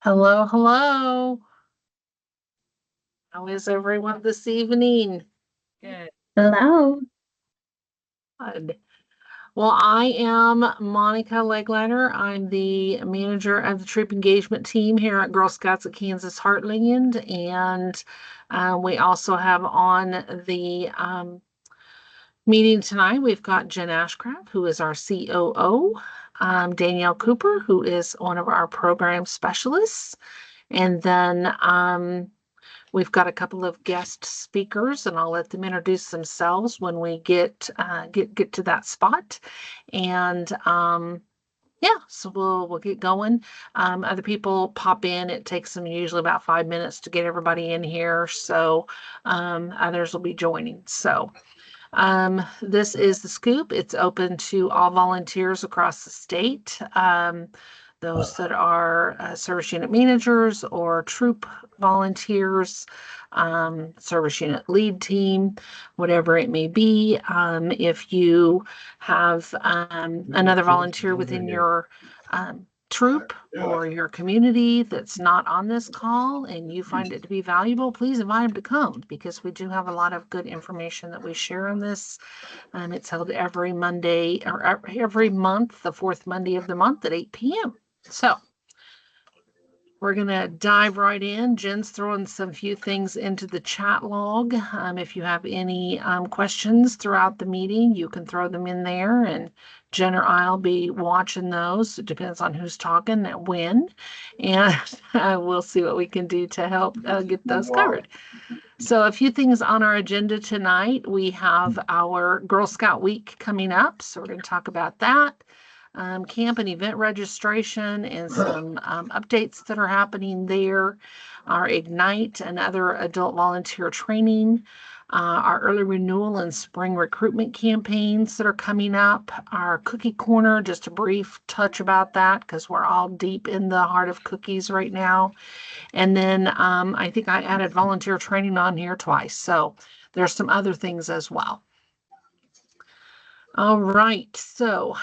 Hello, hello. How is everyone this evening? Good. Hello. Good. Well, I am Monica Legleiter. I'm the manager of the troop engagement team here at Girl Scouts of Kansas Heartland. And we also have on the meeting tonight, we've got Jen Ashcraft, who is our COO, Danielle Cooper, who is one of our program specialists. And then we've got a couple of guest speakers, and I'll let them introduce themselves when we get to that spot. And yeah, so we'll get going. Other people pop in. It takes them usually about 5 minutes to get everybody in here. So others will be joining. So this is the Scoop. It's open to all volunteers across the state. Those that are service unit managers or troop volunteers, service unit lead team, whatever it may be. If you have another volunteer within your troop or your community that's not on this call and you find it to be valuable, please invite them to come because we do have a lot of good information that we share on this. It's held every Monday or every month, the fourth Monday of the month at 8 p.m. So we're going to dive right in. Jen's throwing some few things into the chat log. If you have any questions throughout the meeting, you can throw them in there, and Jen or I'll be watching those. It depends on who's talking and when, and we'll see what we can do to help get those covered. So a few things on our agenda tonight. We have our Girl Scout Week coming up, so we're going to talk about that. Camp and event registration and some updates that are happening there. Our Ignite and other adult volunteer training. Our early renewal and spring recruitment campaigns that are coming up. Our cookie corner, just a brief touch about that because we're all deep in the heart of cookies right now. And then I think I added volunteer training on here twice. So there's some other things as well. All right. So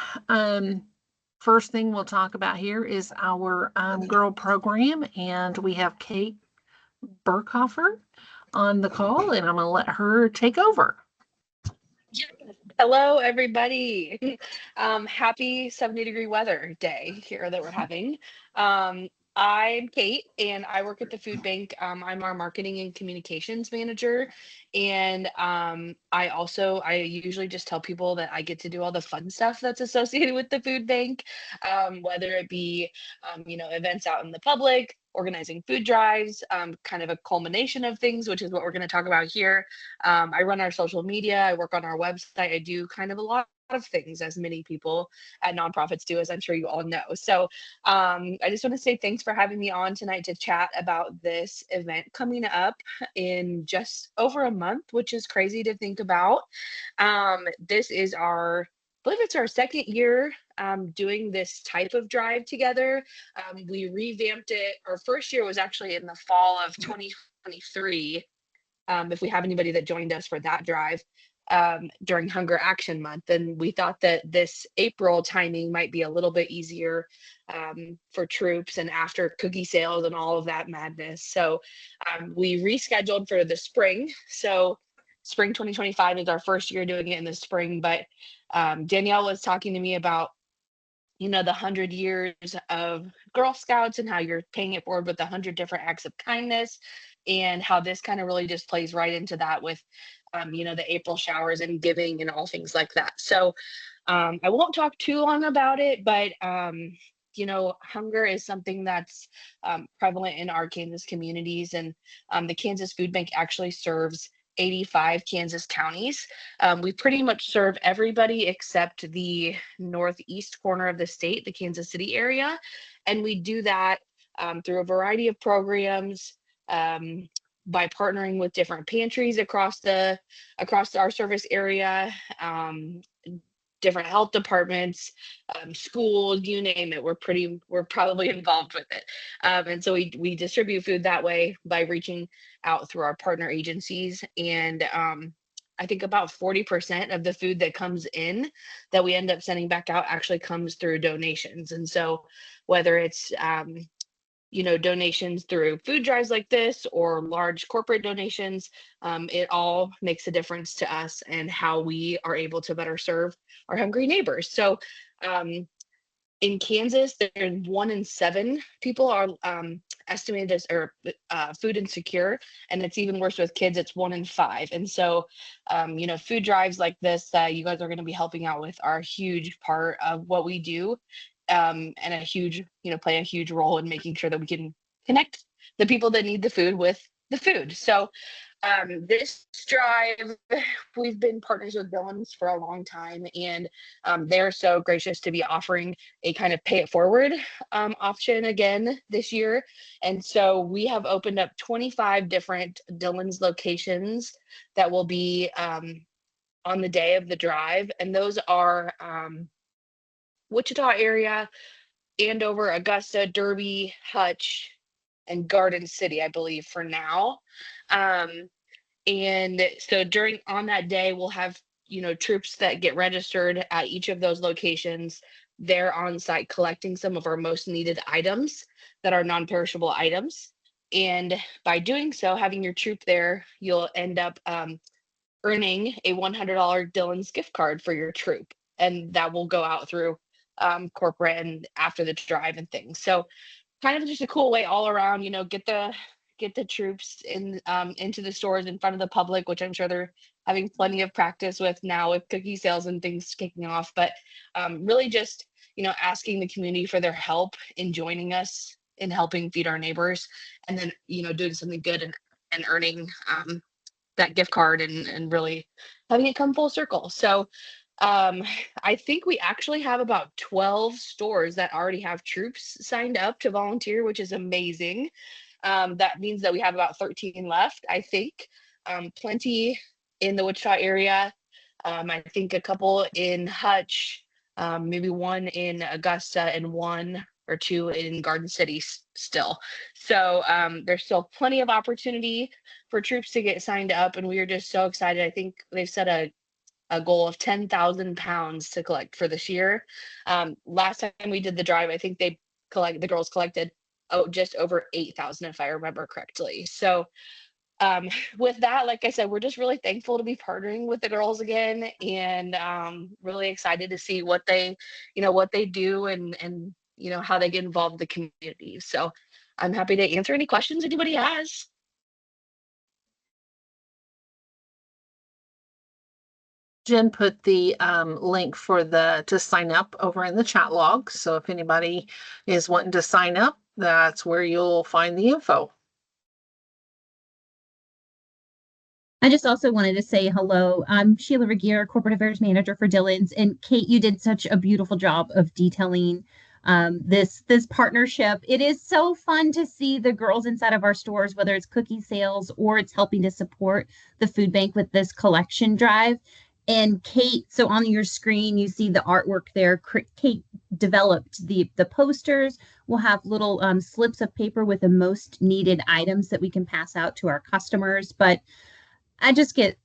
first thing we'll talk about here is our girl program. And we have Kate Burkhofer on the call, and I'm going to let her take over. Hello, everybody. Happy 70-degree weather day here that we're having. I'm Kate, and I work at the food bank. I'm our marketing and communications manager. And I usually just tell people that I get to do all the fun stuff that's associated with the food bank, whether it be, events out in the public, organizing food drives, kind of a culmination of things, which is what we're going to talk about here. I run our social media, I work on our website, I do kind of a lot of things, as many people at nonprofits do, as I'm sure you all know. So I just want to say thanks for having me on tonight to chat about this event coming up in just over a month, which is crazy to think about. This is I believe it's our second year doing this type of drive together. We revamped it. Our first year was actually in the fall of 2023. If we have anybody that joined us for that drive during Hunger Action Month. And we thought that this April timing might be a little bit easier for troops and after cookie sales and all of that madness. So we rescheduled for the spring. So spring 2025 is our first year doing it in the spring. But Danielle was talking to me about the 100 years of Girl Scouts and how you're paying it forward with 100 different acts of kindness, and how this kind of really just plays right into that with, the April showers and giving and all things like that. So I won't talk too long about it, but hunger is something that's prevalent in our Kansas communities, and the Kansas Food Bank actually serves 85 Kansas counties. We pretty much serve everybody except the northeast corner of the state, the Kansas City area, and we do that through a variety of programs. By partnering with different pantries across our service area, different health departments, schools, you name it. We're probably involved with it. And so we distribute food that way by reaching out through our partner agencies. And I think about 40% of the food that comes in that we end up sending back out actually comes through donations. And so whether it's donations through food drives like this or large corporate donations, it all makes a difference to us and how we are able to better serve our hungry neighbors. So um, in Kansas, there's 1 in 7 people are estimated as or food insecure, and it's even worse with kids. It's 1 in 5, and so food drives like this that you guys are going to be helping out with are a huge part of what we do, and a huge play a huge role in making sure that we can connect the people that need the food with the food. So this drive, we've been partners with Villains for a long time, and they're so gracious to be offering a kind of pay it forward option again this year. And so we have opened up 25 different Dillon's locations that will be on the day of the drive. And those are Wichita area, Andover, Augusta, Derby, Hutch, and Garden City, I believe, for now. Um, and so during on that day, we'll have, troops that get registered at each of those locations. They're on site collecting some of our most needed items that are non-perishable items. And by doing so, having your troop there, you'll end up earning a $100 Dillon's gift card for your troop. And that will go out through corporate and after the drive and things. So kind of just a cool way all around, get the troops into the stores in front of the public, which I'm sure they're having plenty of practice with now with cookie sales and things kicking off. But really just asking the community for their help in joining us in helping feed our neighbors, and then doing something good and earning that gift card and really having it come full circle. So um, I think we actually have about 12 stores that already have troops signed up to volunteer, which is amazing. That means that we have about 13 left, I think. Plenty in the Wichita area. I think a couple in Hutch, maybe one in Augusta, and one or two in Garden City still. So there's still plenty of opportunity for troops to get signed up, and we are just so excited. I think they've set a goal of 10,000 pounds to collect for this year. Last time we did the drive, I think the girls collected just over 8,000, if I remember correctly. So with that, like I said, we're just really thankful to be partnering with the girls again, and really excited to see what they do and how they get involved in the community. So I'm happy to answer any questions anybody has. Jen put the link for to sign up over in the chat log. So if anybody is wanting to sign up, that's where you'll find the info. I just also wanted to say hello. I'm Sheila Regier, Corporate Affairs Manager for Dillon's. And Kate, you did such a beautiful job of detailing this partnership. It is so fun to see the girls inside of our stores, whether it's cookie sales or it's helping to support the food bank with this collection drive. And Kate, so on your screen, you see the artwork there. Kate developed the posters. We'll have little slips of paper with the most needed items that we can pass out to our customers. But I just get,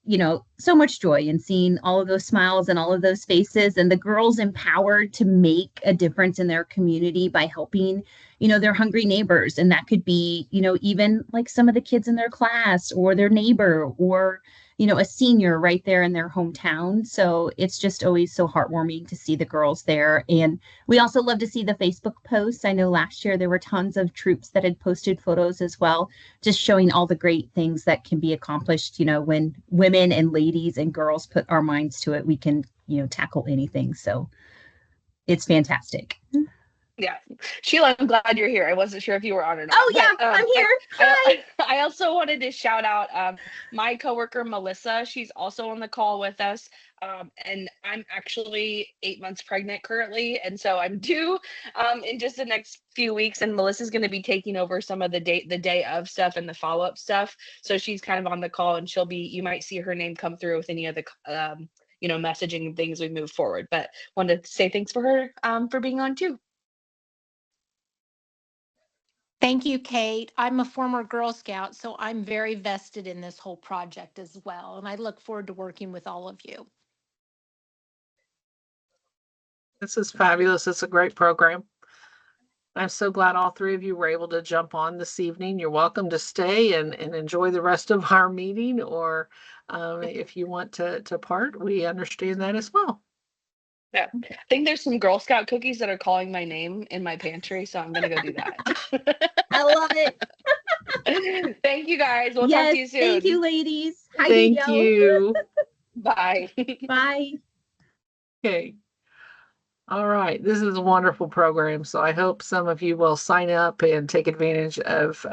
so much joy in seeing all of those smiles and all of those faces, and the girls empowered to make a difference in their community by helping, their hungry neighbors. And that could be, even like some of the kids in their class or their neighbor or, a senior right there in their hometown. So it's just always so heartwarming to see the girls there. And we also love to see the Facebook posts. I know last year there were tons of troops that had posted photos as well, just showing all the great things that can be accomplished. When women and ladies and girls put our minds to it, we can, tackle anything. So it's fantastic. Yeah, Sheila, I'm glad you're here. I wasn't sure if you were on or not. Oh yeah, I'm here. Hi. I also wanted to shout out my coworker Melissa. She's also on the call with us, and I'm actually 8 months pregnant currently, and so I'm due in just the next few weeks. And Melissa's going to be taking over some of the day of stuff and the follow up stuff. So she's kind of on the call, and you might see her name come through with any of the messaging and things we move forward. But wanted to say thanks for her for being on too. Thank you, Kate. I'm a former Girl Scout, so I'm very vested in this whole project as well, and I look forward to working with all of you. This is fabulous. It's a great program. I'm so glad all three of you were able to jump on this evening. You're welcome to stay and enjoy the rest of our meeting, or if you want to part, we understand that as well. Yeah. I think there's some Girl Scout cookies that are calling my name in my pantry, so I'm gonna go do that. I love it. Thank you guys. We'll talk to Yes. you Thank you, soon. ladies. Hi, Thank Danielle. you. Bye. Bye. Okay. All right. This is a wonderful program. So I hope some of you will sign up and take advantage of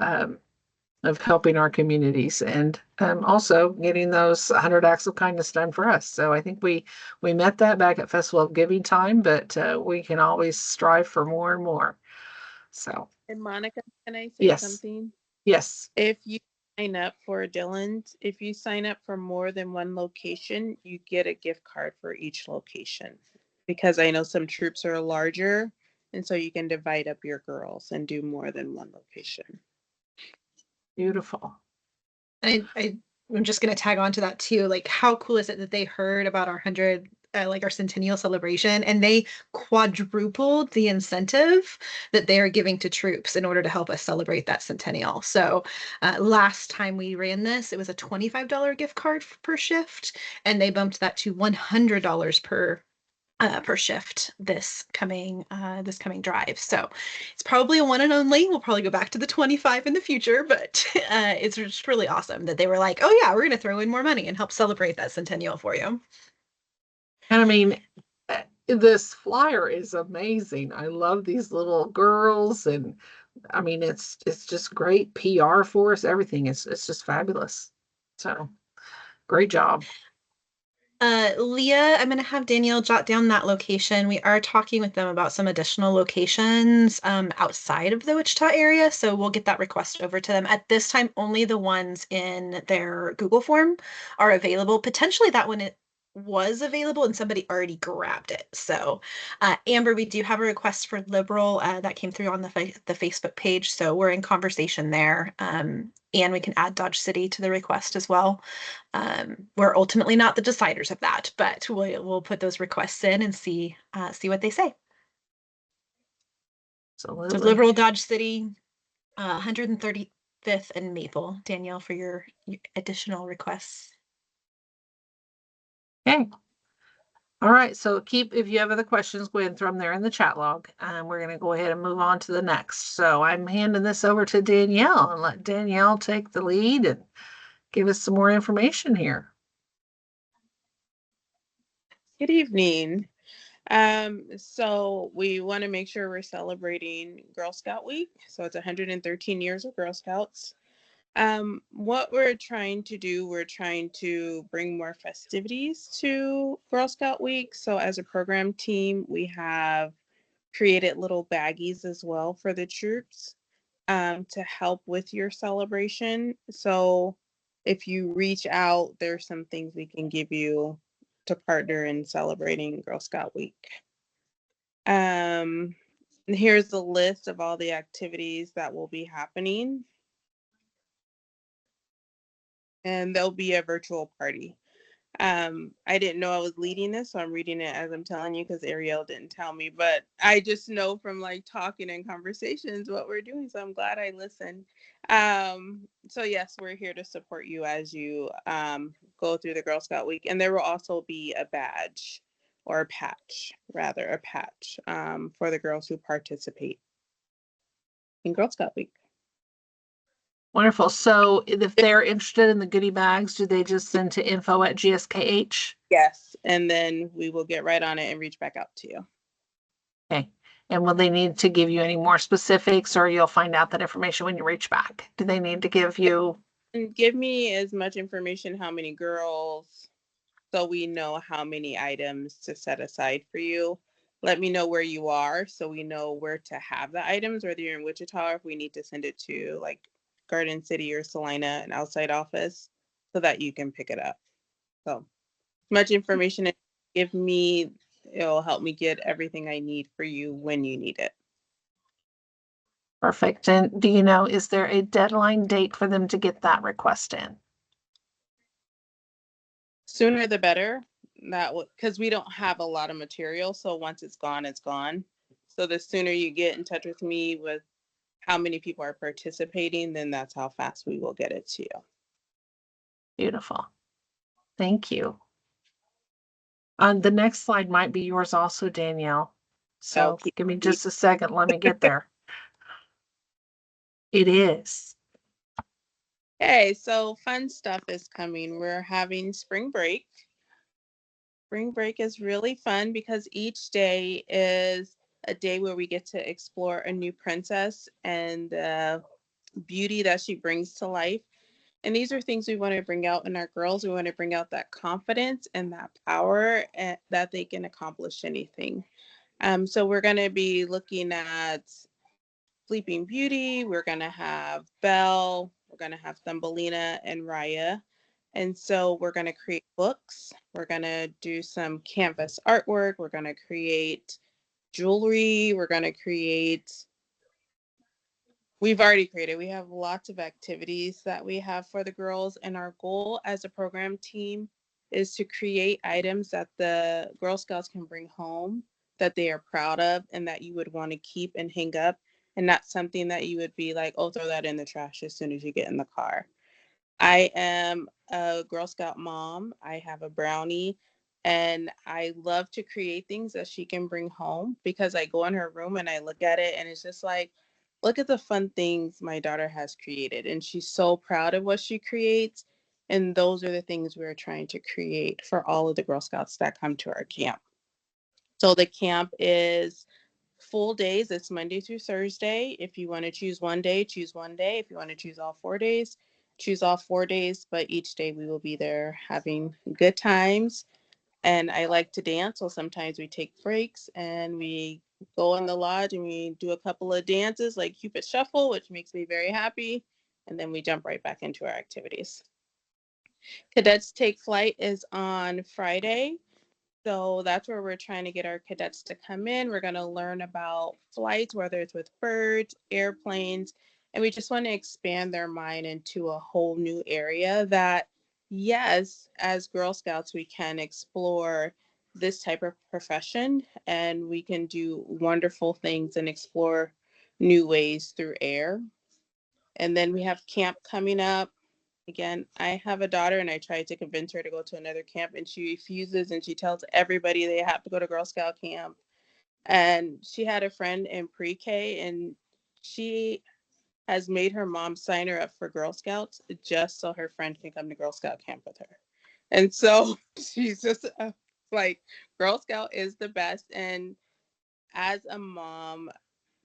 helping our communities and also getting those 100 acts of kindness done for us. So I think we met that back at Festival of Giving time, but we can always strive for more and more. So And Monica, can I say yes, something? yes, If you sign up for Dylan's, if you sign up for more than one location, you get a gift card for each location. Because I know some troops are larger, and so you can divide up your girls and do more than one location. beautiful. I'm just gonna tag on to that too. Like, how cool is it that they heard about our like our centennial celebration, and they quadrupled the incentive that they are giving to troops in order to help us celebrate that centennial. So, last time we ran this, it was a $25 gift card per shift, and they bumped that to $100 per shift this coming drive. So it's probably a one and only. We'll probably go back to the 25 in the future, but it's just really awesome that they were like, oh yeah, we're gonna throw in more money and help celebrate that centennial for you. And I mean, this flyer is amazing. I love these little girls, and I mean, it's just great PR for us. Everything is it's just fabulous. So great job. Leah, I'm going to have Danielle jot down that location. We are talking with them about some additional locations outside of the Wichita area, so we'll get that request over to them. At this time, only the ones in their Google form are available. Potentially that one it was available and somebody already grabbed it. So, Amber, we do have a request for Liberal that came through on the Facebook page, so we're in conversation there. And we can add Dodge City to the request as well. We're ultimately not the deciders of that, but we'll put those requests in and see what they say. So Absolutely. Liberal, Dodge City, 135th and Maple. Danielle, for your additional requests. Okay. All right. So if you have other questions, go ahead and throw them there in the chat log. We're going to go ahead and move on to the next. So I'm handing this over to Danielle and let Danielle take the lead and give us some more information here. Good evening. So we want to make sure we're celebrating Girl Scout Week. So it's 113 years of Girl Scouts. What we're trying to do, we're trying to bring more festivities to Girl Scout Week. So as a program team, we have created little baggies as well for the troops to help with your celebration. So if you reach out, there's some things we can give you to partner in celebrating Girl Scout Week. Here's the list of all the activities that will be happening. And there'll be a virtual party. I didn't know I was leading this, so I'm reading it as I'm telling you because Ariel didn't tell me, but I just know from like talking and conversations what we're doing, so I'm glad I listened. So yes, we're here to support you as you go through the Girl Scout Week, and there will also be a badge or a patch, rather a patch for the girls who participate in Girl Scout Week. Wonderful. So if they're interested in the goodie bags, do they just send to info@GSKH? Yes, and then we will get right on it and reach back out to you. Okay. And will they need to give you any more specifics, or you'll find out that information when you reach back? Do they need to give you? And give me as much information, how many girls, so we know how many items to set aside for you. Let me know where you are so we know where to have the items, whether you're in Wichita or if we need to send it to like Garden City or Salina, an outside office, so that you can pick it up. So much information give me, it'll help me get everything I need for you when you need it. Perfect. And do you know, is there a deadline date for them to get that request in? Sooner the better. That because we don't have a lot of material, so once it's gone, it's gone. So the sooner you get in touch with me with how many people are participating, then that's how fast we will get it to you. Beautiful. Thank you. The next slide might be yours also, Danielle. So Okay. give me just a second. Let me get there. It is. Hey, so fun stuff is coming. We're having spring break. Spring break is really fun because each day is a day where we get to explore a new princess and beauty that she brings to life. And these are things we want to bring out in our girls. We want to bring out that confidence and that power that they can accomplish anything. So we're going to be looking at Sleeping Beauty. We're going to have Belle. We're going to have Thumbelina and Raya. And so we're going to create books. We're going to do some canvas artwork. We're going to create jewelry. We're going to create, we've already created, we have lots of activities that we have for the girls. And our goal as a program team is to create items that the Girl Scouts can bring home that they are proud of and that you would want to keep and hang up, and not something that you would be like, oh, throw that in the trash as soon as you get in the car. I am a Girl Scout mom. I have a brownie, and I love to create things that she can bring home because I go in her room and I look at it and it's just like, look at the fun things my daughter has created. And she's so proud of what she creates. And those are the things we're trying to create for all of the Girl Scouts that come to our camp. So the camp is full days. It's Monday through Thursday. If you want to choose one day, choose one day. If you want to choose all 4 days, choose all 4 days. But each day we will be there having good times. And I like to dance. So sometimes we take breaks and we go in the lodge and we do a couple of dances like Cupid Shuffle, which makes me very happy. And then we jump right back into our activities. Cadets Take Flight is on Friday. So that's where we're trying to get our cadets to come in. We're going to learn about flights, whether it's with birds, airplanes, and we just want to expand their mind into a whole new area that, yes, as Girl Scouts, we can explore this type of profession and we can do wonderful things and explore new ways through air. And then we have camp coming up. Again, I have a daughter and I tried to convince her to go to another camp and she refuses and she tells everybody they have to go to Girl Scout camp. And she had a friend in pre-K and she has made her mom sign her up for Girl Scouts just so her friend can come to Girl Scout camp with her. And so she's just like, Girl Scout is the best. And as a mom,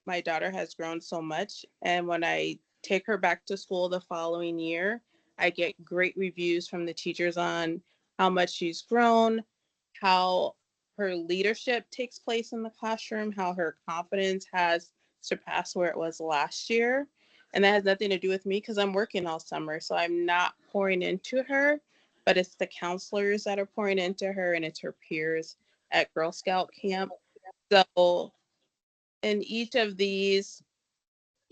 my daughter has grown so much. And when I take her back to school the following year, I get great reviews from the teachers on how much she's grown, how her leadership takes place in the classroom, how her confidence has surpassed where it was last year. And that has nothing to do with me because I'm working all summer. So I'm not pouring into her, but it's the counselors that are pouring into her and it's her peers at Girl Scout camp. So in each of these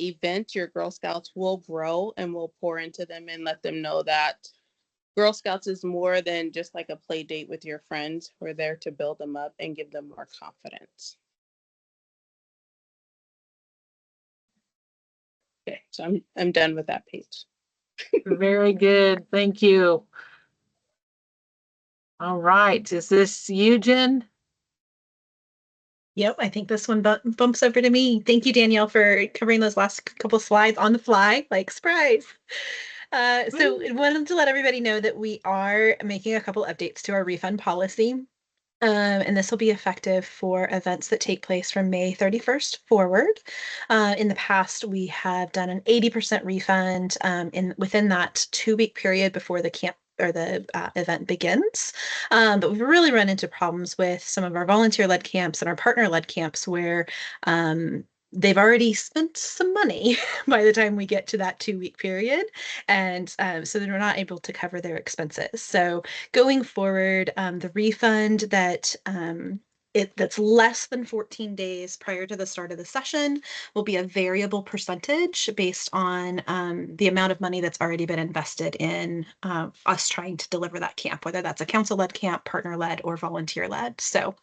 events, your Girl Scouts will grow and will pour into them and let them know that Girl Scouts is more than just like a play date with your friends. We're there to build them up and give them more confidence. Okay, so I'm done with that page. Very good. Thank you. All right. Is this you, Jen? Yep, I think this one bumps over to me. Thank you, Danielle, for covering those last couple slides on the fly, like surprise. So I wanted to let everybody know that we are making a couple updates to our refund policy. And this will be effective for events that take place from May 31st forward. In the past, we have done an 80% refund within that 2-week period before the camp or the event begins. But we've really run into problems with some of our volunteer-led camps and our partner-led camps where they've already spent some money by the time we get to that 2-week period. And so they're not able to cover their expenses. So going forward, the refund that that's less than 14 days prior to the start of the session will be a variable percentage based on the amount of money that's already been invested in us trying to deliver that camp, whether that's a council-led camp, partner-led, or volunteer-led. So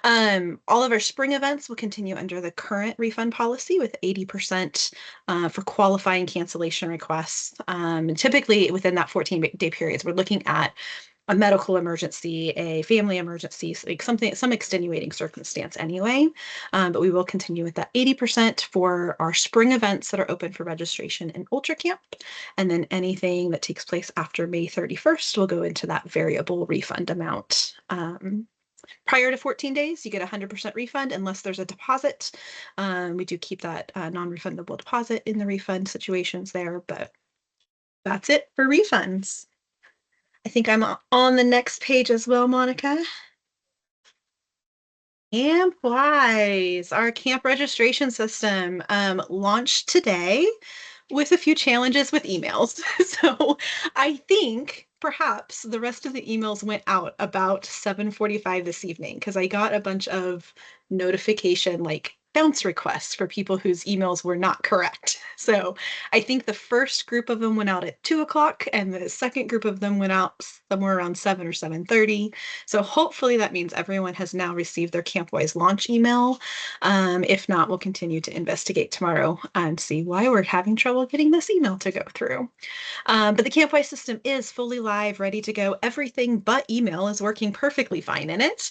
all of our spring events will continue under the current refund policy with 80% for qualifying cancellation requests. Typically within that 14-day period, we're looking at a medical emergency, a family emergency, like some extenuating circumstance anyway. But we will continue with that 80% for our spring events that are open for registration in Ultra Camp. And then anything that takes place after May 31st will go into that variable refund amount. Prior to 14 days, you get 100% refund unless there's a deposit. We do keep that non-refundable deposit in the refund situations there, but that's it for refunds. I think I'm on the next page as well, Monica. Camp-wise, our camp registration system launched today with a few challenges with emails. So I think perhaps the rest of the emails went out about 7:45 this evening because I got a bunch of notification like bounce requests for people whose emails were not correct. So I think the first group of them went out at 2 o'clock and the second group of them went out somewhere around 7 or 7:30. So hopefully that means everyone has now received their CampWise launch email. If not, we'll continue to investigate tomorrow and see why we're having trouble getting this email to go through. But the CampWise system is fully live, ready to go. Everything but email is working perfectly fine in it.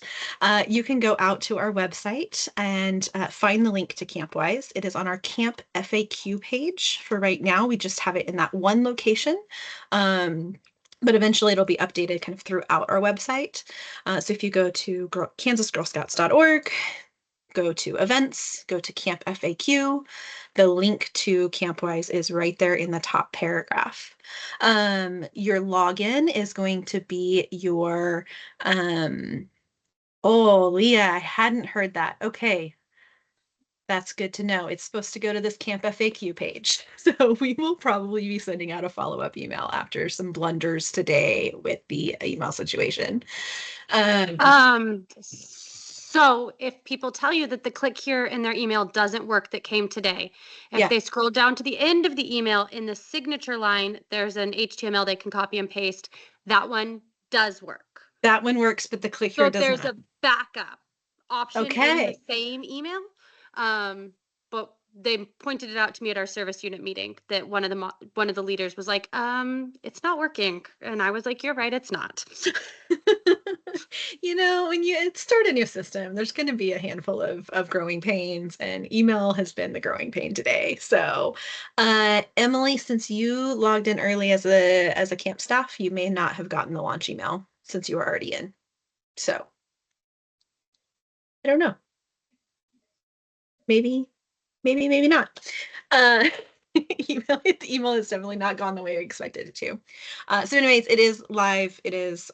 You can go out to our website and find the link to CampWise. It is on our Camp FAQ page. For right now, we just have it in that one location. But eventually it'll be updated kind of throughout our website. So if you go to kansasgirlscouts.org, go to events, go to Camp FAQ. The link to CampWise is right there in the top paragraph. Your login is going to be your, oh, Leah, I hadn't heard that. Okay. That's good to know. It's supposed to go to this Camp FAQ page. So we will probably be sending out a follow-up email after some blunders today with the email situation. So if people tell you that the click here in their email doesn't work that came today, if they scroll down to the end of the email in the signature line, there's an HTML they can copy and paste. That one does work. That one works, but the click So here if does there's not. a backup option in the Okay. same email, but they pointed it out to me at our service unit meeting that one of the leaders was like, it's not working. And I was like, you're right, it's not. You know, when you start a new system, there's going to be a handful of growing pains, and email has been the growing pain today. So, Emily, since you logged in early as a camp staff, you may not have gotten the launch email since you were already in. So, I don't know. Maybe not. The email has definitely not gone the way I expected it to. So anyways, it is live. It is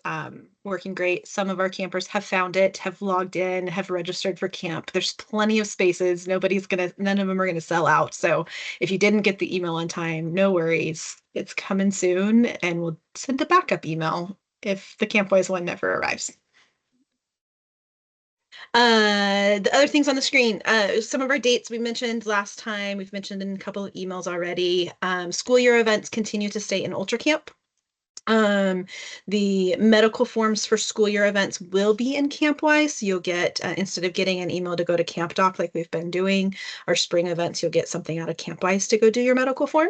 working great. Some of our campers have found it, have logged in, have registered for camp. There's plenty of spaces. None of them are gonna sell out. So if you didn't get the email on time, no worries. It's coming soon, and we'll send a backup email if the CampWise one never arrives. The other things on the screen, some of our dates we mentioned last time, we've mentioned in a couple of emails already. School year events continue to stay in Ultra Camp. The medical forms for school year events will be in CampWise. So you'll get, instead of getting an email to go to Camp Doc like we've been doing, our spring events, you'll get something out of CampWise to go do your medical form.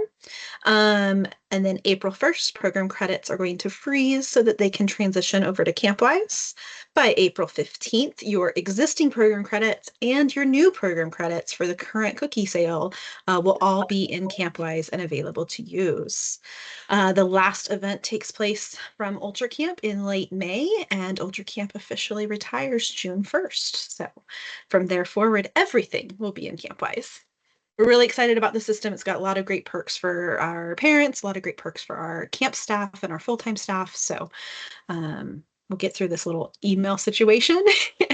And then April 1st, program credits are going to freeze so that they can transition over to CampWise. By April 15th, your existing program credits and your new program credits for the current cookie sale will all be in CampWise and available to use. The last event takes place from Ultra Camp in late May, and Ultra Camp officially retires June 1st. So from there forward, everything will be in CampWise. We're really excited about the system. It's got a lot of great perks for our parents, a lot of great perks for our camp staff and our full-time staff. So we'll get through this little email situation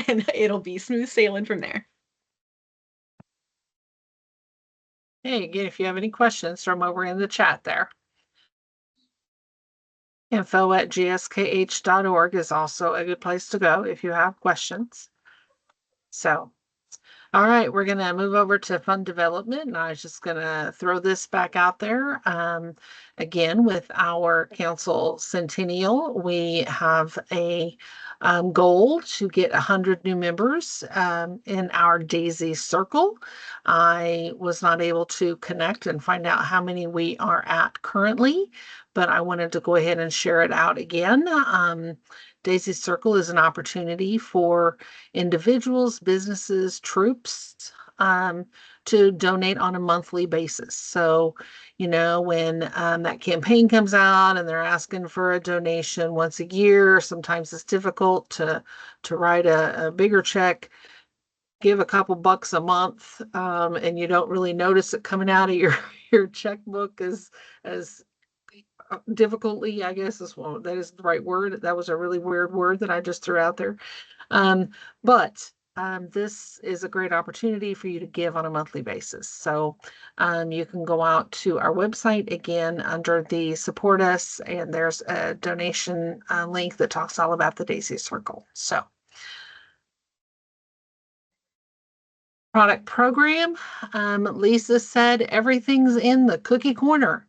and it'll be smooth sailing from there. Hey, again, if you have any questions, throw them over in the chat there. Info@gskh.org is also a good place to go if you have questions. So, all right, we're going to move over to fund development. And I was just going to throw this back out there. Again, with our council centennial, we have a goal to get 100 new members in our Daisy Circle. I was not able to connect and find out how many we are at currently, but I wanted to go ahead and share it out again. Daisy Circle is an opportunity for individuals, businesses, troops to donate on a monthly basis. So, when that campaign comes out and they're asking for a donation once a year, sometimes it's difficult to write a bigger check. Give a couple bucks a month, and you don't really notice it coming out of your checkbook as difficultly, I guess that is the right word. That was a really weird word that I just threw out there. But this is a great opportunity for you to give on a monthly basis. So you can go out to our website again under the support us, and there's a donation link that talks all about the Daisy Circle. So product program, Lisa said everything's in the cookie corner.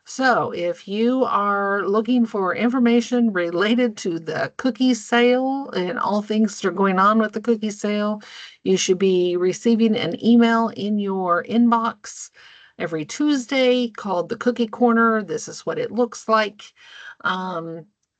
So if you are looking for information related to the cookie sale and all things that are going on with the cookie sale, you should be receiving an email in your inbox every Tuesday called the Cookie Corner. This is what it looks like.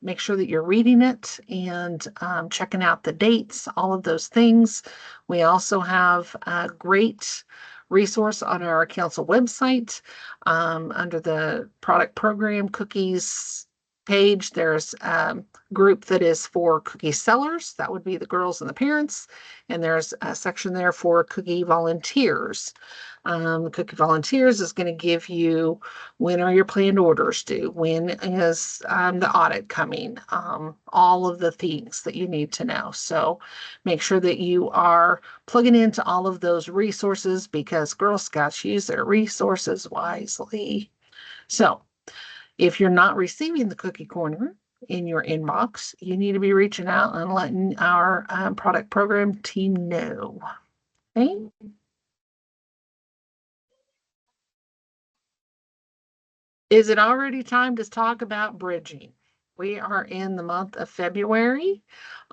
Make sure that you're reading it and checking out the dates, all of those things. We also have a great resource on our council website under the product program cookies page. There's a group that is for cookie sellers. That would be the girls and the parents. And there's a section there for cookie volunteers. Cookie volunteers is going to give you when are your planned orders due, when is the audit coming, all of the things that you need to know. So make sure that you are plugging into all of those resources because Girl Scouts use their resources wisely. So if you're not receiving the Cookie Corner in your inbox, you need to be reaching out and letting our product program team know. Okay. Is it already time to talk about bridging? We are in the month of February.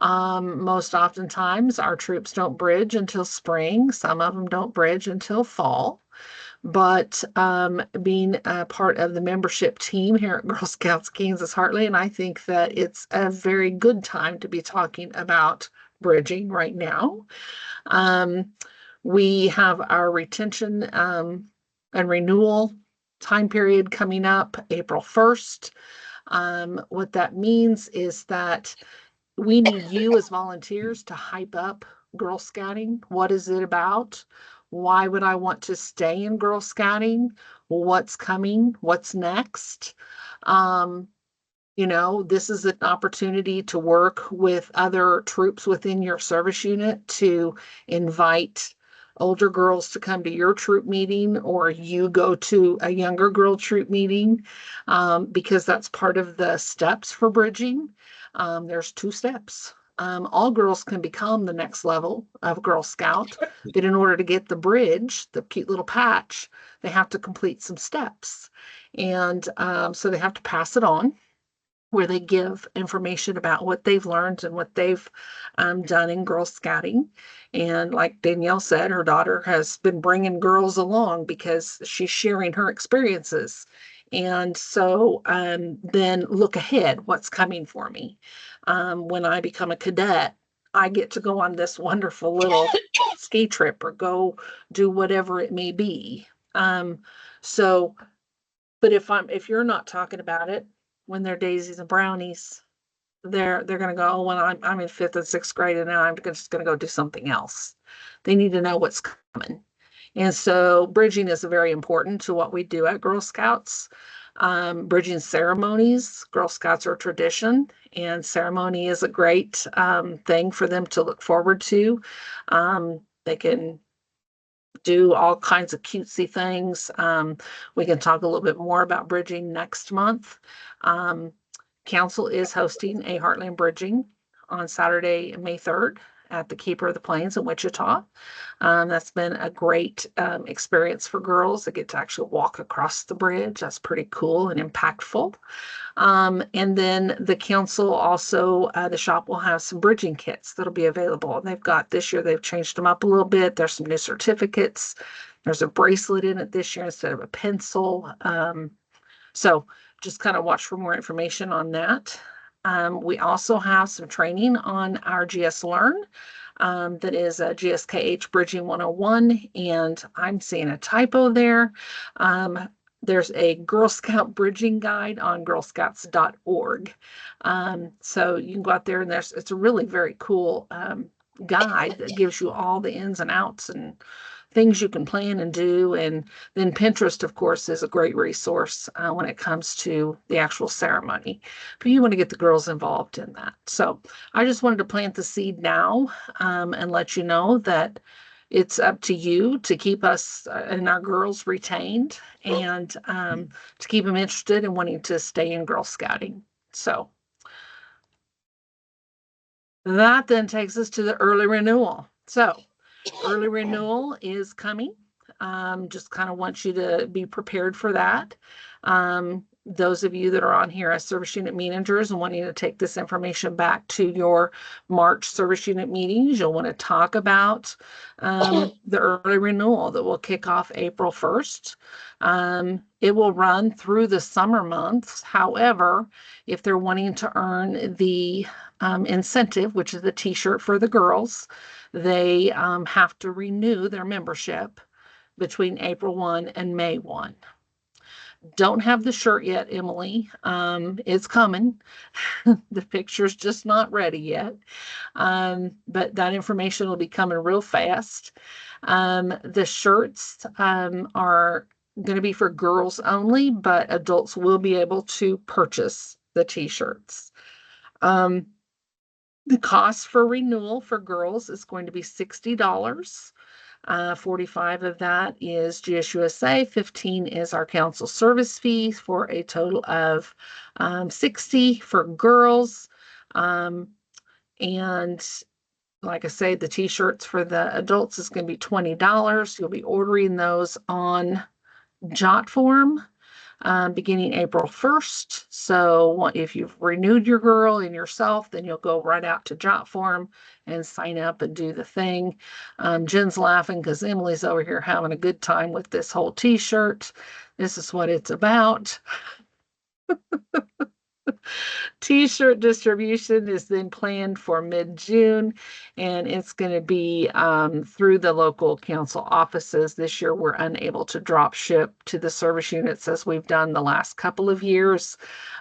Most oftentimes our troops don't bridge until spring. Some of them don't bridge until fall. But being a part of the membership team here at Girl Scouts Kansas Heartland, I think that it's a very good time to be talking about bridging right now. We have our retention and renewal time period coming up April 1st. What that means is that we need you as volunteers to hype up Girl Scouting. What is it about? Why would I want to stay in Girl Scouting? What's coming? What's next? This is an opportunity to work with other troops within your service unit to invite older girls to come to your troop meeting, or you go to a younger girl troop meeting, because that's part of the steps for bridging. There's 2 steps. All girls can become the next level of Girl Scout, but in order to get the bridge, the cute little patch, they have to complete some steps. And so they have to pass it on, where they give information about what they've learned and what they've done in Girl Scouting. And like Danielle said, her daughter has been bringing girls along because she's sharing her experiences. And so then look ahead, what's coming for me. When I become a cadet, I get to go on this wonderful little ski trip or go do whatever it may be. So, but if you're not talking about it, when they're daisies and brownies, they're going to go, oh, when I'm in 5th and 6th grade and now I'm just going to go do something else. They need to know what's coming. And so bridging is very important to what we do at Girl Scouts. Bridging ceremonies, Girl Scouts are tradition, and ceremony is a great thing for them to look forward to. They can do all kinds of cutesy things. We can talk a little bit more about bridging next month. Council is hosting a Heartland Bridging on Saturday, May 3rd at the Keeper of the Plains in Wichita. That's been a great experience for girls. They get to actually walk across the bridge. That's pretty cool and impactful. And then the council also, the shop will have some bridging kits that'll be available. And they've got this year, they've changed them up a little bit. There's some new certificates. There's a bracelet in it this year instead of a pencil. So just kind of watch for more information on that. We also have some training on our GS Learn. That is a GSKH Bridging 101, and I'm seeing a typo there. There's a Girl Scout bridging guide on girlscouts.org. So you can go out there and it's a really very cool guide that gives you all the ins and outs and things you can plan and do. And then Pinterest, of course, is a great resource when it comes to the actual ceremony. But you want to get the girls involved in that. So I just wanted to plant the seed now and let you know that it's up to you to keep us and our girls retained and to keep them interested in wanting to stay in Girl Scouting. So that then takes us to the early renewal. So early renewal is coming. Just kind of want you to be prepared for that. Those of you that are on here as service unit managers and wanting to take this information back to your March service unit meetings, you'll want to talk about the early renewal that will kick off April 1st. It will run through the summer months. However, if they're wanting to earn the incentive, which is the t-shirt for the girls, they have to renew their membership between April 1 and May 1. Don't have the shirt yet, Emily. It's coming. The picture's just not ready yet. But that information will be coming real fast. The shirts are going to be for girls only, but adults will be able to purchase the t-shirts. The cost for renewal for girls is going to be $60. 45 of that is GSUSA, 15 is our council service fees for a total of 60 for girls. And like I say, the t-shirts for the adults is going to be $20. You'll be ordering those on JotForm beginning April 1st. So if you've renewed your girl and yourself, then you'll go right out to JotForm and sign up and do the thing. Jen's laughing because Emily's over here having a good time with this whole t-shirt. This is what it's about. T-shirt distribution is then planned for mid-June, and it's going to be through the local council offices. This year, we're unable to drop ship to the service units as we've done the last couple of years.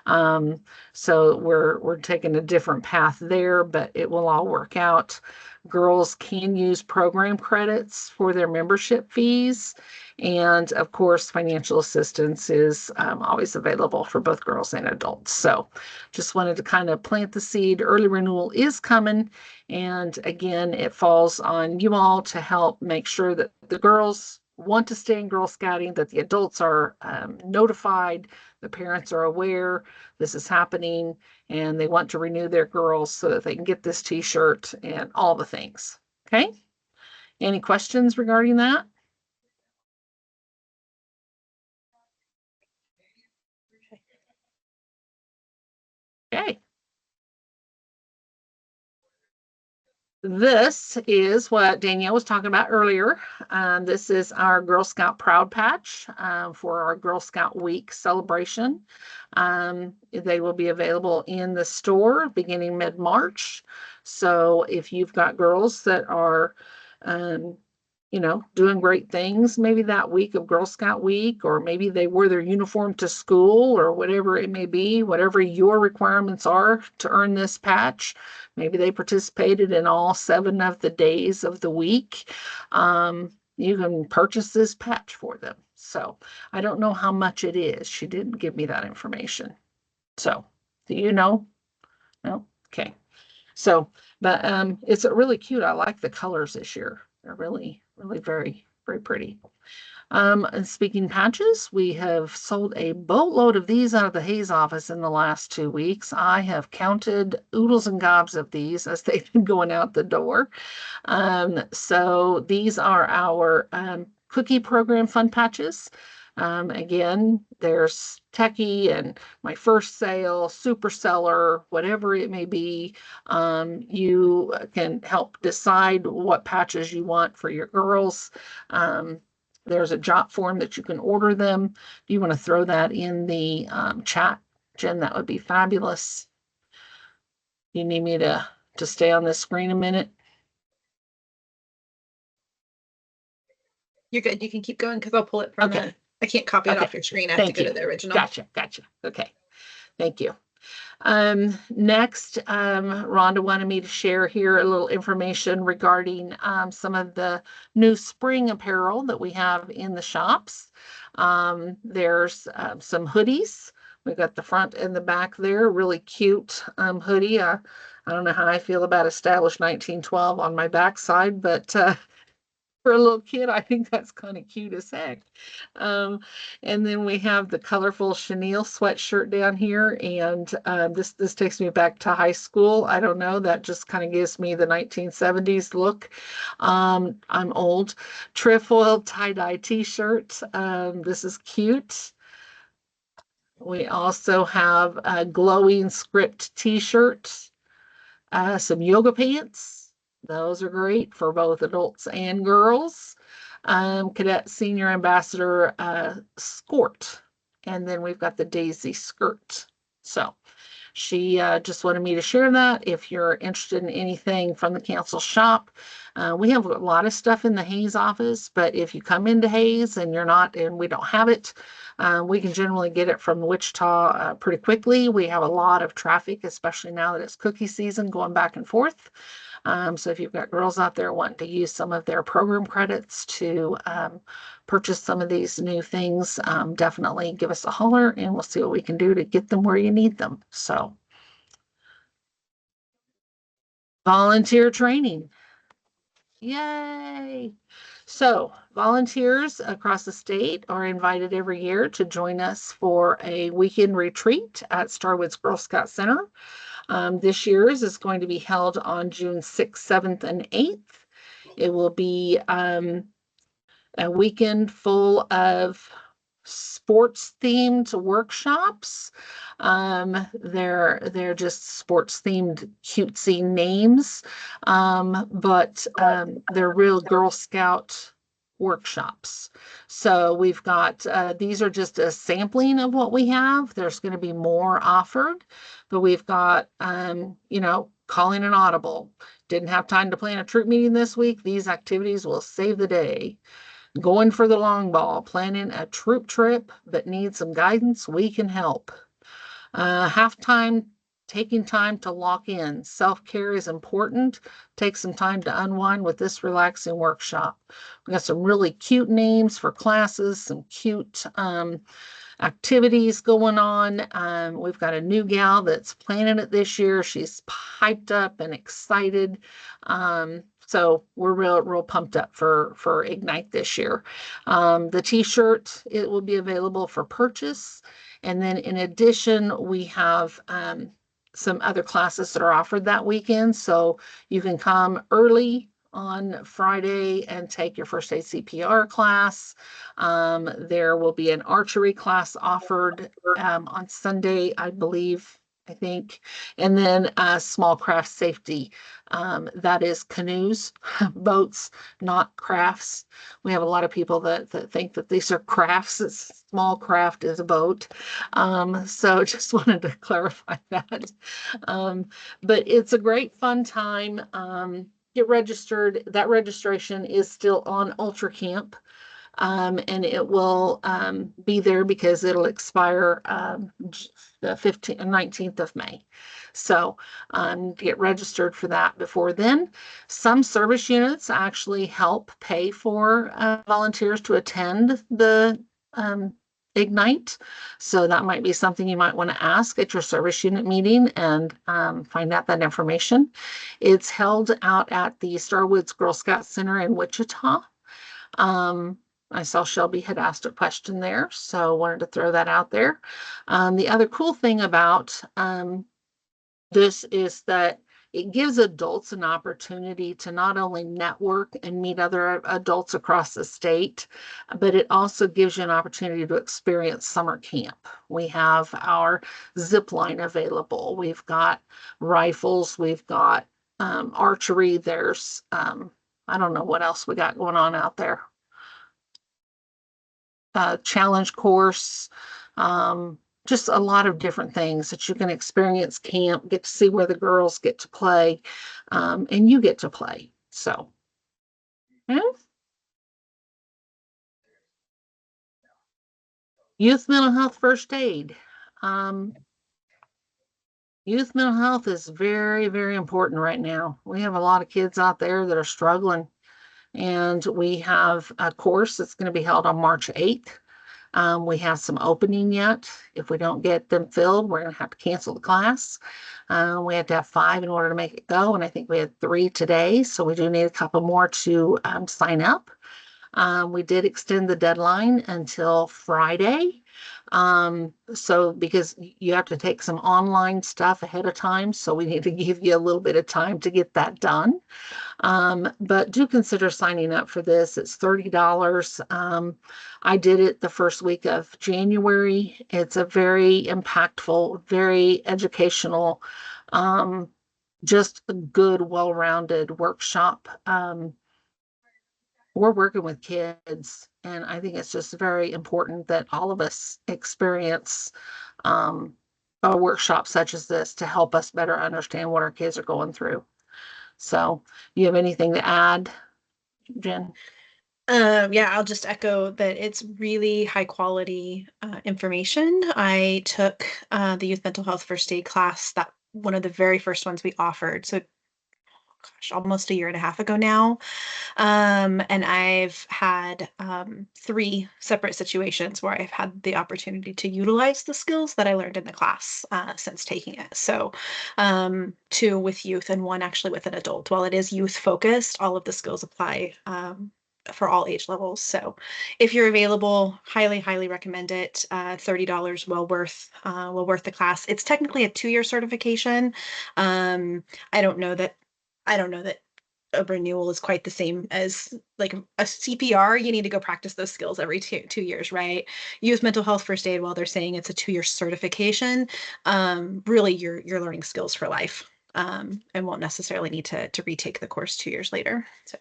So we're taking a different path there, but it will all work out. Girls can use program credits for their membership fees. And of course, financial assistance is always available for both girls and adults. So just wanted to kind of plant the seed. Early renewal is coming. And again, it falls on you all to help make sure that the girls want to stay in Girl Scouting, that the adults are notified, the parents are aware this is happening, and they want to renew their girls so that they can get this t-shirt and all the things. Okay. Any questions regarding that? Okay. This is what Danielle was talking about earlier. This is our Girl Scout Proud Patch for our Girl Scout Week celebration. They will be available in the store beginning mid-March. So if you've got girls that are doing great things, maybe that week of Girl Scout Week, or maybe they wore their uniform to school or whatever it may be, whatever your requirements are to earn this patch. Maybe they participated in all 7 of the days of the week. You can purchase this patch for them. So I don't know how much it is. She didn't give me that information. So do you know? No? Okay. So, but it's really cute. I like the colors this year. They're really, really very, very pretty. And speaking patches, we have sold a boatload of these out of the Hayes office in the last 2 weeks. I have counted oodles and gobs of these as they've been going out the door. So these are our cookie program fun patches. Again, there's Techie and My First Sale, Super Seller, whatever it may be. You can help decide what patches you want for your girls. There's a jot form that you can order them. Do you want to throw that in the chat, Jen? That would be fabulous. You need me to stay on this screen a minute? You're good. You can keep going because I'll pull it from Okay. I can't copy it Okay. off your screen. I have Thank to go you. to the original. Gotcha. Okay. Thank you. Next, Rhonda wanted me to share here a little information regarding some of the new spring apparel that we have in the shops. There's some hoodies. We've got the front and the back there, really cute hoodie. I don't know how I feel about established 1912 on my backside, but for a little kid, I think that's kind of cute as heck. And then we have the colorful chenille sweatshirt down here, and this takes me back to high school. I don't know, that just kind of gives me the 1970s look. I'm old. Trefoil tie-dye t-shirt. This is cute. We also have a glowing script t-shirt, some yoga pants. Those are great for both adults and girls. Cadet Senior Ambassador skirt. And then we've got the Daisy skirt. So she just wanted me to share that. If you're interested in anything from the council shop, we have a lot of stuff in the Hayes office, but if you come into Hayes and you're not, and we don't have it, we can generally get it from Wichita pretty quickly. We have a lot of traffic, especially now that it's cookie season, going back and forth. So if you've got girls out there wanting to use some of their program credits to purchase some of these new things, definitely give us a holler and we'll see what we can do to get them where you need them. So volunteer training. Yay. So volunteers across the state are invited every year to join us for a weekend retreat at Starwood's Girl Scout Center. This year's is going to be held on June 6th, 7th, and 8th. It will be a weekend full of sports themed workshops. They're just sports themed cutesy names, but they're real Girl Scout workshops. So we've got these are just a sampling of what we have. There's going to be more offered, but we've got calling an audible. Didn't have time to plan a troop meeting this week. These activities will save the day. Going for the long ball, planning a troop trip, but need some guidance, we can help. Halftime, taking time to lock in. Self-care is important. Take some time to unwind with this relaxing workshop. We got some really cute names for classes, some cute activities going on. We've got a new gal that's planning it this year. She's hyped up and excited. So we're real pumped up for Ignite this year. The t-shirt, it will be available for purchase. And then in addition, we have some other classes that are offered that weekend. So you can come early on Friday and take your first aid CPR class. There will be an archery class offered on Sunday, I believe. I think, and then small craft safety. That is canoes, boats, not crafts. We have a lot of people that think that these are crafts. It's small craft is a boat. So just wanted to clarify that. But it's a great fun time. Get registered. That registration is still on Ultra Camp. And it will be there because it'll expire the 15th and 19th of May. So get registered for that before then. Some service units actually help pay for volunteers to attend the Ignite. So that might be something you might want to ask at your service unit meeting and find out that information. It's held out at the Starwoods Girl Scout Center in Wichita. I saw Shelby had asked a question there, so wanted to throw that out there. The other cool thing about this is that it gives adults an opportunity to not only network and meet other adults across the state, but it also gives you an opportunity to experience summer camp. We have our zip line available. We've got rifles. We've got archery. There's, I don't know what else we got going on out there. Challenge course, just a lot of different things that you can experience camp, get to see where the girls get to play, and you get to play. So, yeah. Youth mental health first aid. Youth mental health is very, very important right now. We have a lot of kids out there that are struggling, and we have a course that's going to be held on March 8th. We have some opening yet. If we don't get them filled, we're going to have to cancel the class. We have to have 5 in order to make it go, and I think we had 3 today, so we do need a couple more to sign up. We did extend the deadline until Friday. So because you have to take some online stuff ahead of time, so we need to give you a little bit of time to get that done. But do consider signing up for this. It's $30. I did it the first week of January. It's a very impactful, very educational, just a good, well-rounded workshop. We're working with kids, and I think it's just very important that all of us experience a workshop such as this to help us better understand what our kids are going through. So, you have anything to add, Jen? Yeah, I'll just echo that it's really high quality information. I took the youth mental health first aid class, that one of the very first ones we offered. So, gosh, almost a year and a half ago now. And I've had 3 separate situations where I've had the opportunity to utilize the skills that I learned in the class since taking it. So 2 with youth and 1 actually with an adult. While it is youth focused, all of the skills apply for all age levels. So if you're available, highly, highly recommend it. $30, well worth the class. It's technically a 2-year certification. I don't know that a renewal is quite the same as like a CPR. You need to go practice those skills every 2 years, right? Youth mental health first aid, while they're saying it's a 2-year certification, really you're learning skills for life, and won't necessarily need to retake the course 2 years later. So.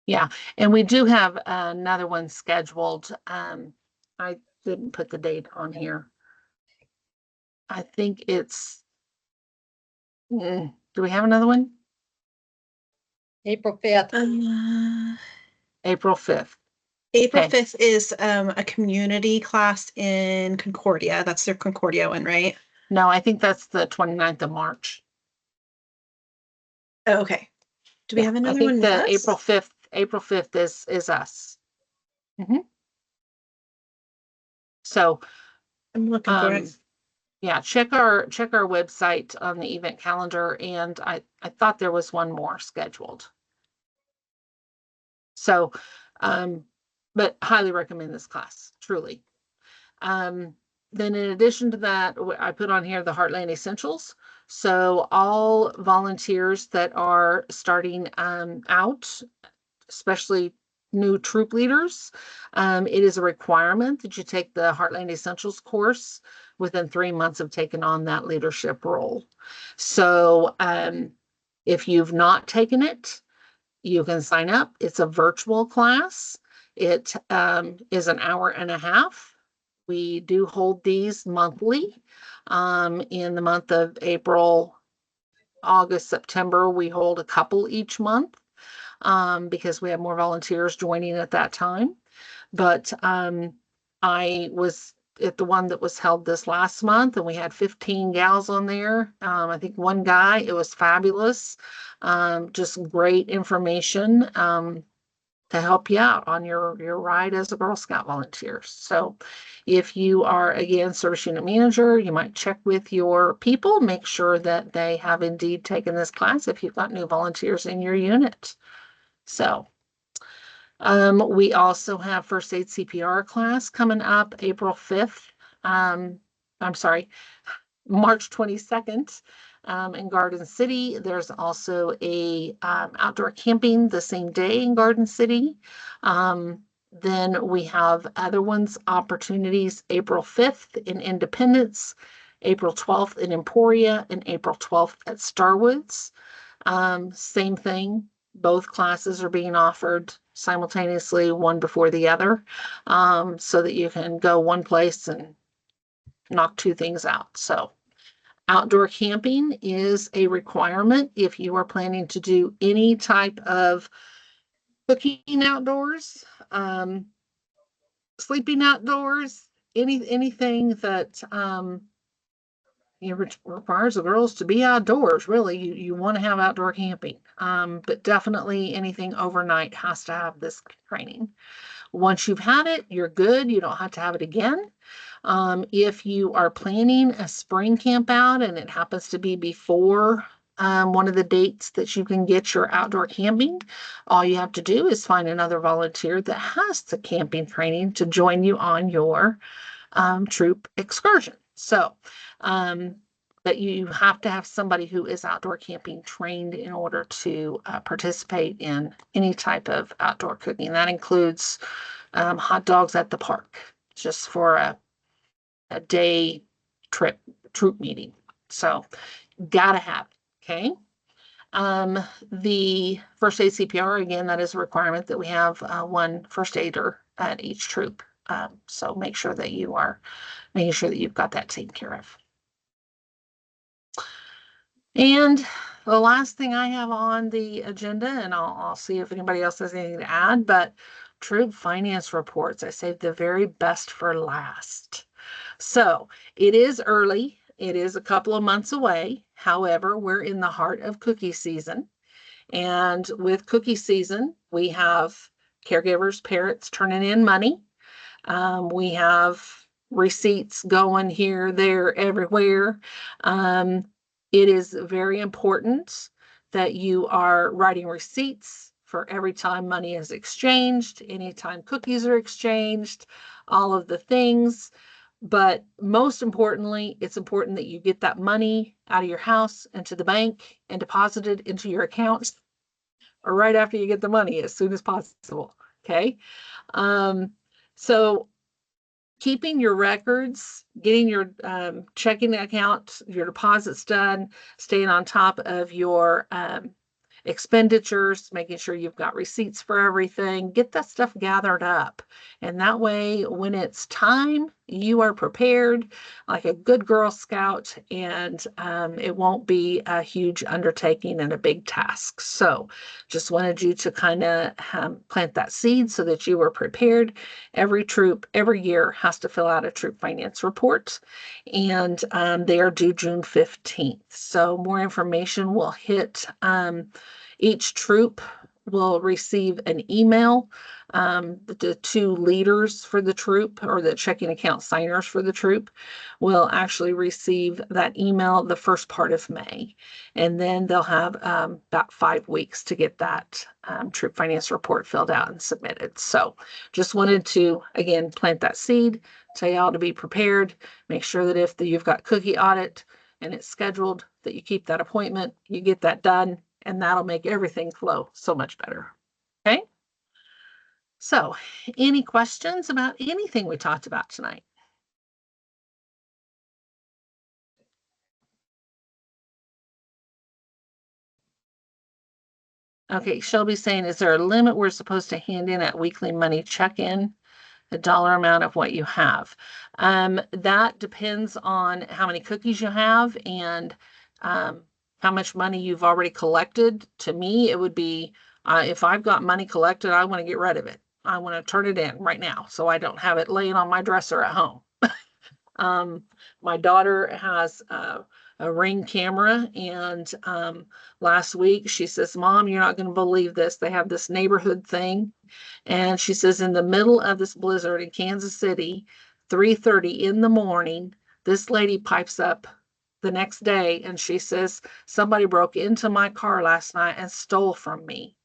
Yeah, and we do have another one scheduled. I didn't put the date on here. I think it's, do we have another one? April 5th. April 5th. April Okay. 5th is a community class in Concordia. That's their Concordia one, right? No, I think that's the 29th of March. Oh, okay. Do we have I another think one with the us? April 5th is us. So I'm looking for it. yeah, check our website on the event calendar, and I thought there was one more scheduled. So, but highly recommend this class, truly. Then in addition to that, I put on here the Heartland Essentials. So all volunteers that are starting out, especially new troop leaders, it is a requirement that you take the Heartland Essentials course within 3 months of taking on that leadership role. So if you've not taken it, you can sign up. It's a virtual class. It is an hour and a half. We do hold these monthly. In the month of April, August, September, we hold a couple each month because we have more volunteers joining at that time. But I was at the one that was held this last month, and we had 15 gals on there. I think one guy, it was fabulous. Just great information to help you out on your ride as a Girl Scout volunteer. So if you are, again, service unit manager, you might check with your people, make sure that they have indeed taken this class if you've got new volunteers in your unit. So We also have first aid CPR class coming up April 5th. I'm sorry, March 22nd, in Garden City. There's also a outdoor camping the same day in Garden City. Then we have other ones, opportunities April 5th in Independence, April 12th in Emporia, and April 12th at Starwoods. Same thing. Both classes are being offered simultaneously, one before the other, so that you can go one place and knock two things out. So outdoor camping is a requirement if you are planning to do any type of cooking outdoors, sleeping outdoors, anything that requires the girls to be outdoors. Really, you want to have outdoor camping, but definitely anything overnight has to have this training. Once you've had it, you're good. You don't have to have it again. If you are planning a spring camp out and it happens to be before one of the dates that you can get your outdoor camping, all you have to do is find another volunteer that has the camping training to join you on your troop excursion. So, but you have to have somebody who is outdoor camping trained in order to participate in any type of outdoor cooking. That includes hot dogs at the park, just for a day trip troop meeting. So gotta have it. Okay. The first aid CPR, again, that is a requirement that we have one first aider at each troop. So make sure that you are making sure that you've got that taken care of. And the last thing I have on the agenda, and I'll see if anybody else has anything to add, but troop finance reports. I saved the very best for last. So it is early. It is a couple of months away. However, we're in the heart of cookie season. And with cookie season, we have caregivers, parents turning in money. We have receipts going here, there, everywhere. It is very important that you are writing receipts for every time money is exchanged, anytime cookies are exchanged, all of the things. But most importantly, it's important that you get that money out of your house and to the bank and deposited into your account, or right after you get the money, as soon as possible. Okay. So keeping your records, getting your checking account, your deposits done, staying on top of your expenditures, making sure you've got receipts for everything, get that stuff gathered up. And that way, when it's time, you are prepared like a good Girl Scout, and it won't be a huge undertaking and a big task. So just wanted you to kind of plant that seed so that you were prepared. Every troop every year has to fill out a troop finance report, and they are due June 15th. So more information will hit. Each troop will receive an email. The two leaders for the troop, or the checking account signers for the troop, will actually receive that email the first part of May. And then they'll have about 5 weeks to get that troop finance report filled out and submitted. So just wanted to, again, plant that seed, tell y'all to be prepared, make sure that if you've got cookie audit and it's scheduled, that you keep that appointment, you get that done, and that'll make everything flow so much better. Okay. So any questions about anything we talked about tonight? Okay, Shelby's saying, is there a limit we're supposed to hand in at weekly money check-in? The dollar amount of what you have. That depends on how many cookies you have and how much money you've already collected. To me, it would be if I've got money collected, I want to get rid of it. I want to turn it in right now so I don't have it laying on my dresser at home. My daughter has a Ring camera, and last week she says, Mom, you're not going to believe this. They have this neighborhood thing. And she says, in the middle of this blizzard in Kansas City, 3:30 in the morning, this lady pipes up the next day and she says, somebody broke into my car last night and stole from me.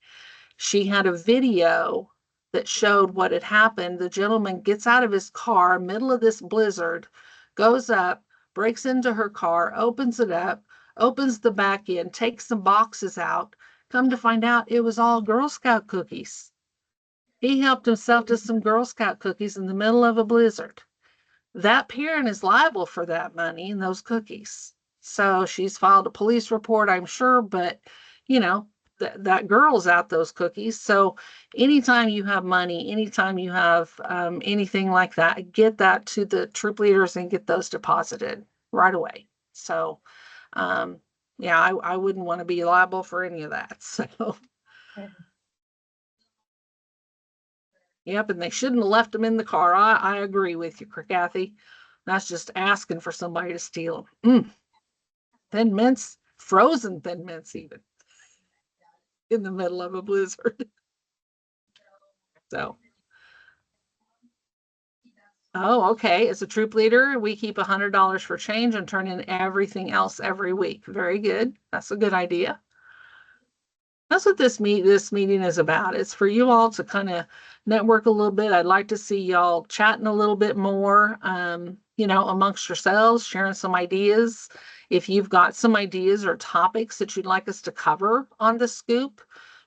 She had a video that showed what had happened. The gentleman gets out of his car, middle of this blizzard, goes up, breaks into her car, opens it up, opens the back end, takes some boxes out. Come to find out, it was all Girl Scout cookies. He helped himself to some Girl Scout cookies in the middle of a blizzard. That parent is liable for that money and those cookies. So she's filed a police report, I'm sure, but you know, that girl's out those cookies. So anytime you have money, anytime you have anything like that, get that to the troop leaders and get those deposited right away. So yeah, I wouldn't want to be liable for any of that. So yep, and they shouldn't have left them in the car. I agree with you, Kathy. That's just asking for somebody to steal them. Thin mints, frozen thin mints, even in the middle of a blizzard. So, oh, okay. As a troop leader, we keep $100 for change and turn in everything else every week. Very good. That's a good idea. That's what this meeting is about. It's for you all to kind of network a little bit. I'd like to see y'all chatting a little bit more, you know, amongst yourselves, sharing some ideas. If you've got some ideas or topics that you'd like us to cover on the scoop,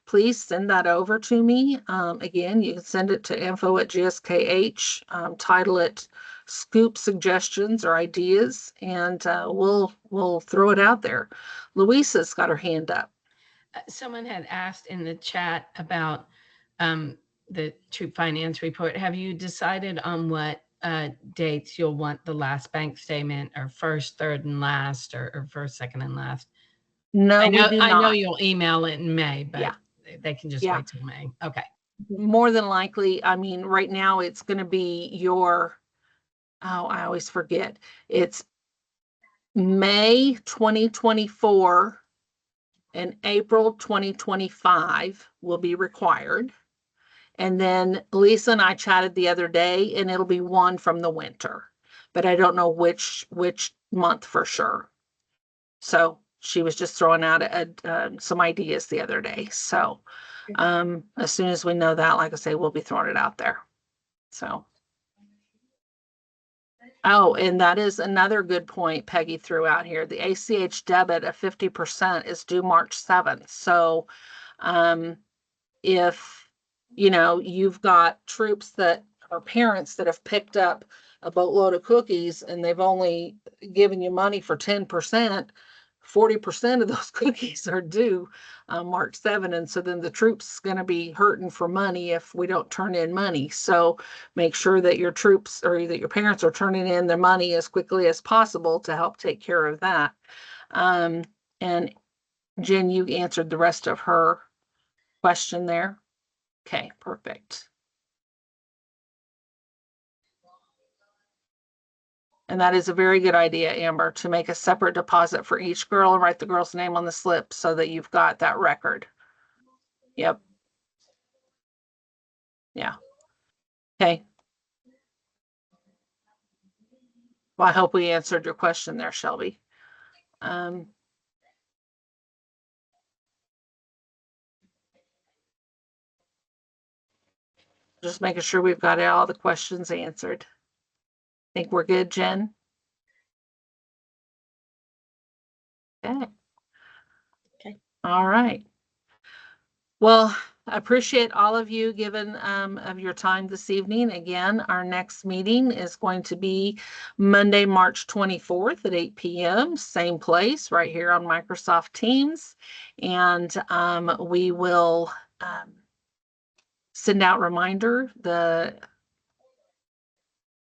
please send that over to me. Again, you can send it to info@gskh, title it Scoop Suggestions or Ideas, and we'll throw it out there. Louisa's got her hand up. Someone had asked in the chat about the troop finance report. Have you decided on what dates you'll want the last bank statement, or first, third, and last, or first, second, and last? No, I know, we do I know not. you'll email it in May, but Yeah. they can just Yeah. wait till May. Okay. More than likely, I mean, right now it's going to be your, oh, I always forget. It's May 2024 and April 2025 will be required. And then Lisa and I chatted the other day, and it'll be one from the winter, but I don't know which month for sure. So she was just throwing out some ideas the other day. So as soon as we know that, like I say, we'll be throwing it out there. So. Oh, and that is another good point Peggy threw out here. The ACH debit of 50% is due March 7th. So if, you know, you've got troops that are parents that have picked up a boatload of cookies and they've only given you money for 10%, 40% of those cookies are due March 7. And so then the troops going to be hurting for money if we don't turn in money. So make sure that your troops or that your parents are turning in their money as quickly as possible to help take care of that. And Jen, you answered the rest of her question there. Okay, perfect. And that is a very good idea, Amber, to make a separate deposit for each girl and write the girl's name on the slip so that you've got that record. Yep. Yeah. Okay. Well, I hope we answered your question there, Shelby. Just making sure we've got all the questions answered. Think we're good, Jen? Okay. Okay. All right. Well, I appreciate all of you giving of your time this evening. Again, our next meeting is going to be Monday, March 24th at 8 p.m. Same place right here on Microsoft Teams. And we will send out reminder.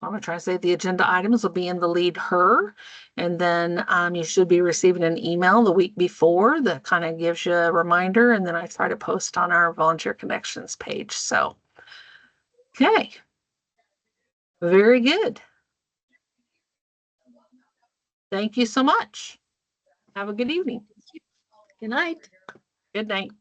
I'm going to try to say the agenda items will be in the lead her, and then you should be receiving an email the week before that kind of gives you a reminder, and then I try to post on our volunteer connections page. So, okay, very good. Thank you so much. Have a good evening. Good night. Good night.